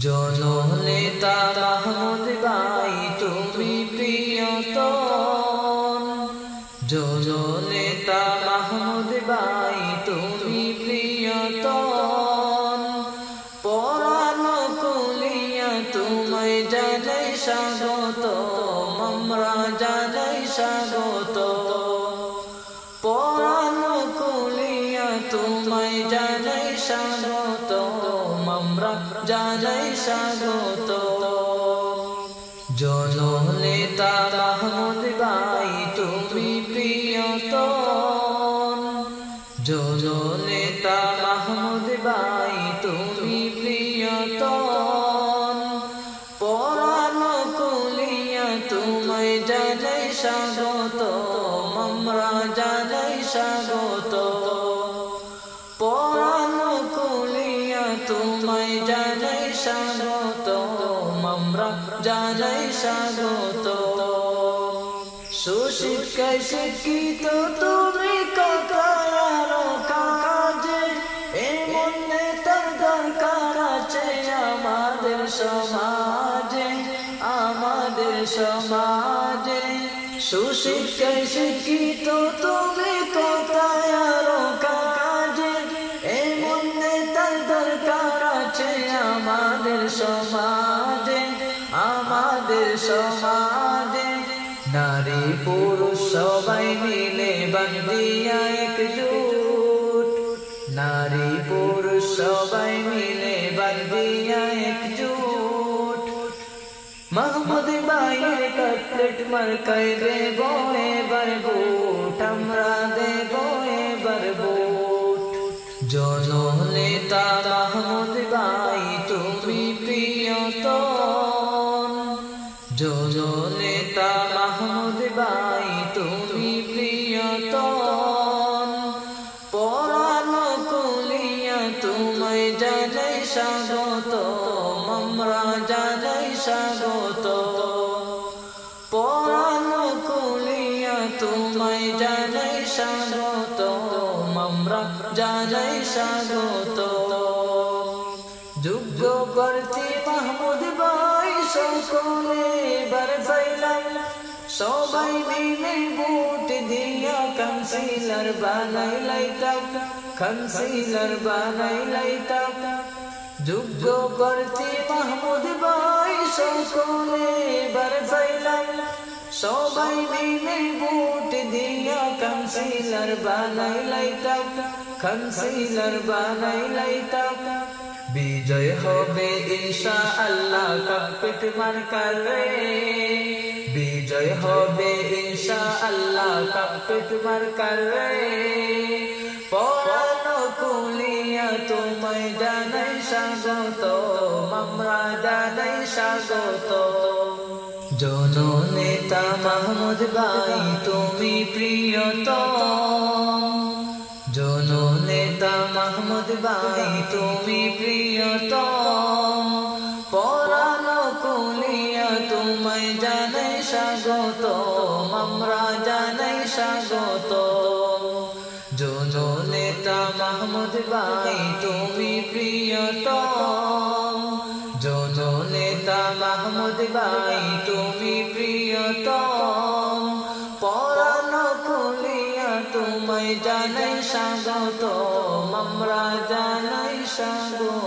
জননেতা মাহমুদ ভাই তুমি প্রিয়তম, জননেতা মাহমুদ ভাই তুমি প্রিয়তম। পরানো কুলিয়া তোমায় জানাই স্বাগতম, আমরা জানাই স্বাগত। পরানো কুলিয়া তোমায় জানাই স্বাগতম, আমরা জানাই স্বাগত। জননেতা মাহমুদ ভাই তুমি প্রিয়তম, জননেতা মাহমুদ ভাই তুমি প্রিয়তম। পরানো কুলিয়া তোমায় জানাই স্বাগতম, আমরা জানাই স্বাগত। পরানো কুলিয়া তোমায় জানাই স্বাগতম, আমরা জানাই স্বাগত। সুশিক্ষায় শিক্ষিত তুমি কথায় আরো কাজে, এমন নেতার দরকার আছে আমাদের সমাজে, আমাদের সমাজে। সুশিক্ষায় শিক্ষিত তুমি কথায় আরো কাজে, এমন নেতার দরকার আছে আমাদের সমাজে, আমাদের সমাজে। নারী পুরুষ সবাই মিলে বান্ধিয়া একজুট, নারী পুরুষ সবাই মিলে বান্ধিয়া একজুট। মাহমুদ ভাইয়ের কাটলেট মার্কায় দেব এবার ভোট, আমরা দেব এবার ভোট। জননেতা মাহমুদ ভাই তুমি প্রিয়তম, জননেতা মাহমুদ ভাই তুমি প্রিয়তম। পরানো কুলিয়া তোমায় জানাই স্বাগতম, আমরা জানাই স্বাগত। পরানো কুলিয়া তোমায় জানাই স্বাগতম, আমরা জানাই স্বাগত। যোগ্য প্রার্থী মাহমুদ ভাই সকলে এবার পাইলাম, সবাই মিলে ভোট দিয়া কাউন্সিলর বানাই লাইতাম, কাউন্সিলর বানাই লাইতাম। যোগ্য প্রার্থী মাহমুদ ভাই সকলে এবার পাইলাম, সবাই মিলে ভোট দিয়া কাউন্সিলর বানাই লাইতাম, কাউন্সিলর বানাই লাইতাম। বিজয় হবে ইনশাআল্লাহ কার্পেট মার্কার রে, বিজয় হবে ইনশাআল্লাহ কার্পেট মার্কার রে। পরানো কুলিয়া তোমায় জানাই স্বাগতম, আমরা জানাই স্বাগত। জননেতা মাহমুদ ভাই তুমি প্রিয়তম, জননেতা মাহমুদ ভাই তুমি প্রিয়তম। পরানো কুলিয়া তোমায় জানাই স্বাগতম, আমরা জানাই স্বাগত। জননেতা মাহমুদ ভাই তুমি প্রিয়তম, জননেতা মাহমুদ ভাই তুমি প্রিয়তম। পরানো কুলিয়া তোমায় জানাই স্বাগতম, আমরা জানাই স্বাগত।